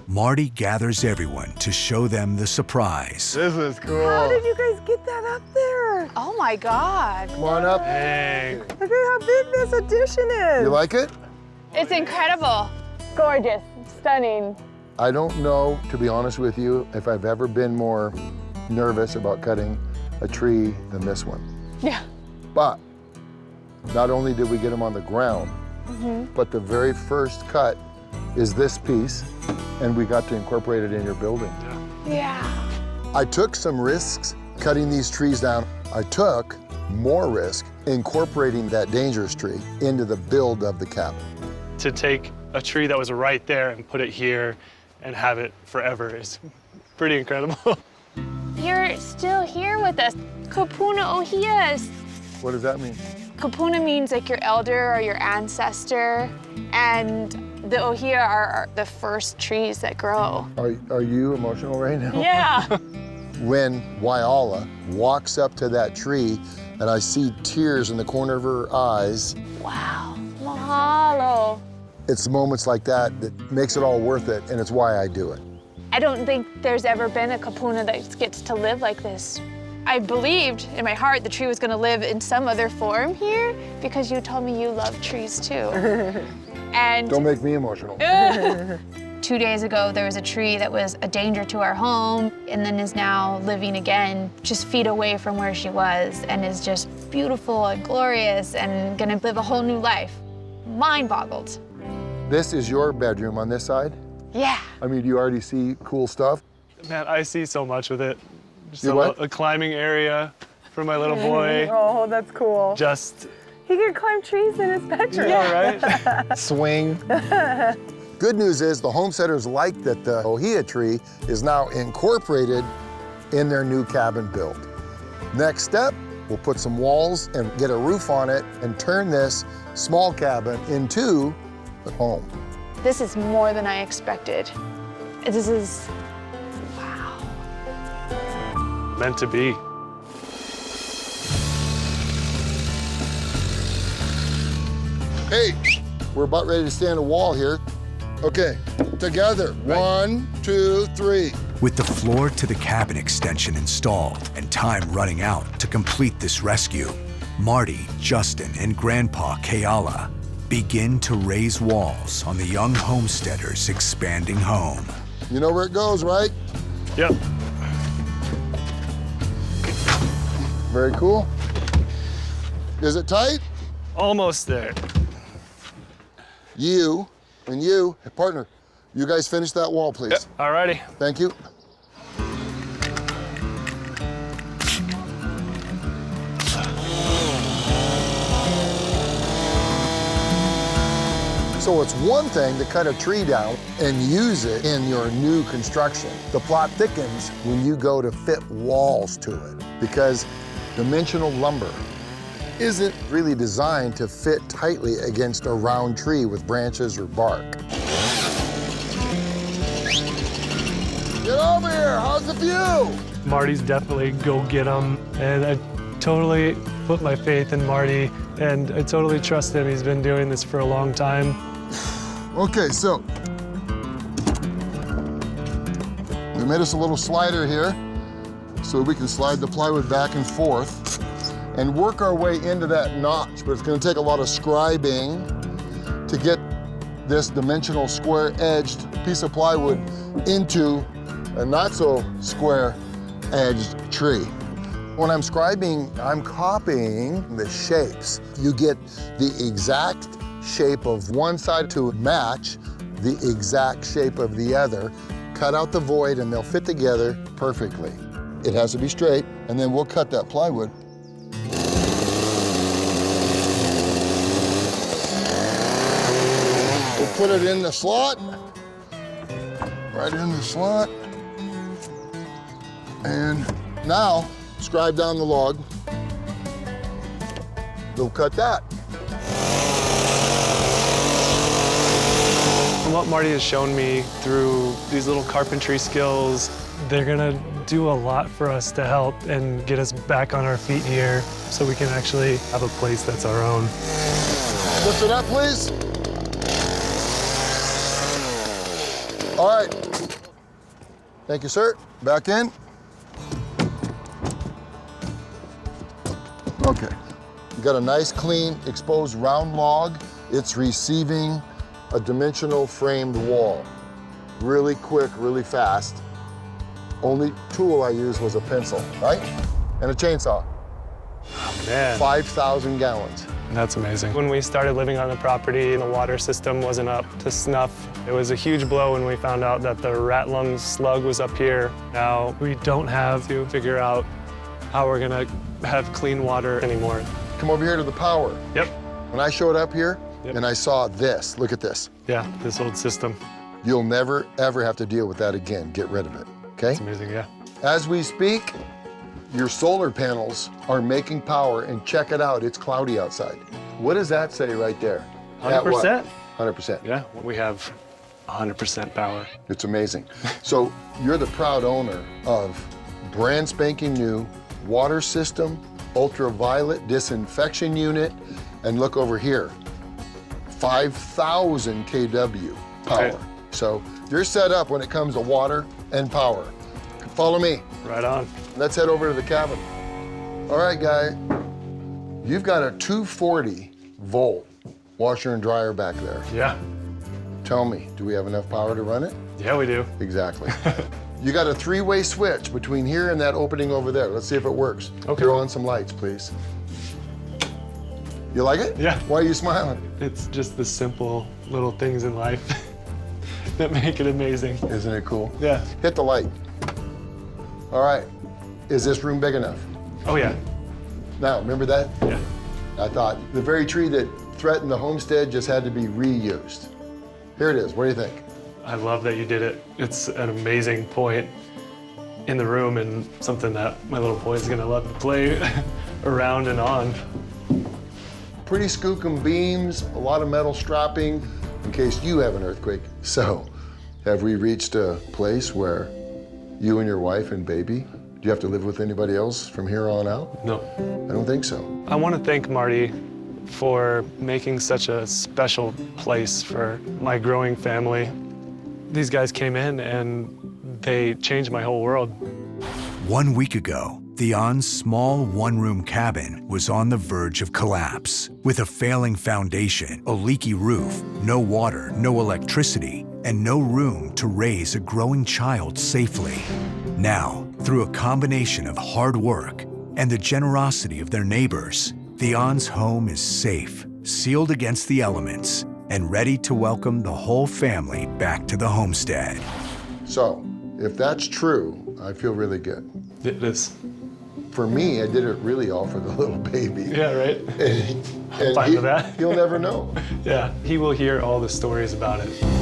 Marty gathers everyone to show them the surprise. This is cool. How did you guys get that up there? Oh my God. Come on up. Hey. Look at how big this addition is. You like it? It's incredible. Gorgeous, stunning. I don't know, to be honest with you, if I've ever been more nervous about cutting a tree than this one. Yeah. But not only did we get them on the ground, but the very first cut is this piece, and we got to incorporate it in your building. Yeah. I took some risks cutting these trees down. I took more risk incorporating that dangerous tree into the build of the cabin. To take a tree that was right there and put it here and have it forever is pretty incredible. You're still here with us. Kupuna Ohias. What does that mean? Kupuna means like your elder or your ancestor, and the ohia are the first trees that grow. Are you emotional right now? Yeah. When Waiala walks up to that tree and I see tears in the corner of her eyes, Wow. Mahalo. it's moments like that that makes it all worth it, and it's why I do it. I don't think there's ever been a kupuna that gets to live like this. I believed in my heart the tree was going to live in some other form here because you told me you love trees too. And Don't make me emotional. 2 days ago, there was a tree that was a danger to our home and then is now living again just feet away from where she was and is just beautiful and glorious and gonna live a whole new life. Mind boggled. This is your bedroom on this side? Yeah. I mean, do you already see cool stuff? Man, I see so much with it. Just You what? a climbing area for my little boy. Oh, that's cool. Just, He can climb trees in his bedroom. yeah, right? Swing. Good news is the homesteaders like that the ohia tree is now incorporated in their new cabin build. Next step, we'll put some walls and get a roof on it and turn this small cabin into a home. This is more than I expected. This is, wow. Meant to be. Hey, we're about ready to stand a wall here. Okay, together. Right. 1, 2, 3. With the floor to the cabin extension installed and time running out to complete this rescue, Marty, Justin, and Grandpa Keala begin to raise walls on the young homesteader's expanding home. You know where it goes, right? Yep. Very cool. Is it tight? Almost there. You and you, hey, partner, you guys finish that wall, please. Yep. Alrighty. Thank you. So it's one thing to cut a tree down and use it in your new construction. The plot thickens when you go to fit walls to it because dimensional lumber isn't really designed to fit tightly against a round tree with branches or bark. Get over here, how's the view? Marty's definitely go get 'em, and I totally put my faith in Marty, and I totally trust him. He's been doing this for a long time. Okay, so we made us a little slider here so we can slide the plywood back and forth and work our way into that notch, but it's gonna take a lot of scribing to get this dimensional square-edged piece of plywood into a not so square-edged tree. When I'm scribing, I'm copying the shapes. You get the exact shape of one side to match the exact shape of the other. Cut out the void and they'll fit together perfectly. It has to be straight, and then we'll cut that plywood. We'll put it in the slot, right in the slot. And now, scribe down the log. We'll cut that. From what Marty has shown me through these little carpentry skills, they're gonna do a lot for us to help and get us back on our feet here so we can actually have a place that's our own. Lift it up, please. All right. Thank you, sir. Back in. Okay. You got a nice, clean, exposed round log. It's receiving a dimensional framed wall. Really quick, really fast. Only tool I used was a pencil, right? And a chainsaw. Man, 5,000 gallons. that's amazing. When we started living on the property, the water system wasn't up to snuff. It was a huge blow when we found out that the rat lung slug was up here. Now we don't have to figure out how we're gonna have clean water anymore. Come over here to the power. Yep. When I showed up here Yep. and I saw this, look at this. Yeah, this old system. You'll never, ever have to deal with that again. Get rid of it, okay? It's amazing, yeah. As we speak, your solar panels are making power, and check it out, it's cloudy outside. What does that say right there? At what? 100%? 100%. Yeah, we have 100% power. It's amazing. So you're the proud owner of brand spanking new water system, ultraviolet disinfection unit, and look over here, 5,000 kW power. Okay. So you're set up when it comes to water and power. Follow me. Right on. Let's head over to the cabin. All right, guy. You've got a 240 volt washer and dryer back there. Yeah. Tell me, do we have enough power to run it? Yeah, we do. Exactly. You got a 3-way switch between here and that opening over there. Let's see if it works. Okay. Throw on some lights, please. You like it? Yeah. Why are you smiling? It's just the simple little things in life that make it amazing. Isn't it cool? Yeah. Hit the light. All right. Is this room big enough? Oh, yeah. Now, remember that? Yeah. I thought the very tree that threatened the homestead just had to be reused. Here it is. What do you think? I love that you did it. It's an amazing point in the room and something that my little boy's gonna love to play around and on. Pretty skookum beams, a lot of metal strapping in case you have an earthquake. So, have we reached a place where you and your wife and baby, do you have to live with anybody else from here on out? No. I don't think so. I want to thank Marty for making such a special place for my growing family. These guys came in and they changed my whole world. 1 week ago, Theon's small one-room cabin was on the verge of collapse. With a failing foundation, a leaky roof, no water, no electricity, and no room to raise a growing child safely. Now, through a combination of hard work and the generosity of their neighbors, Theon's home is safe, sealed against the elements, and ready to welcome the whole family back to the homestead. So, if that's true, I feel really good. It is. For me, I did it really all for the little baby. Yeah, right? And fine with that. He'll never know. Yeah, he will hear all the stories about it.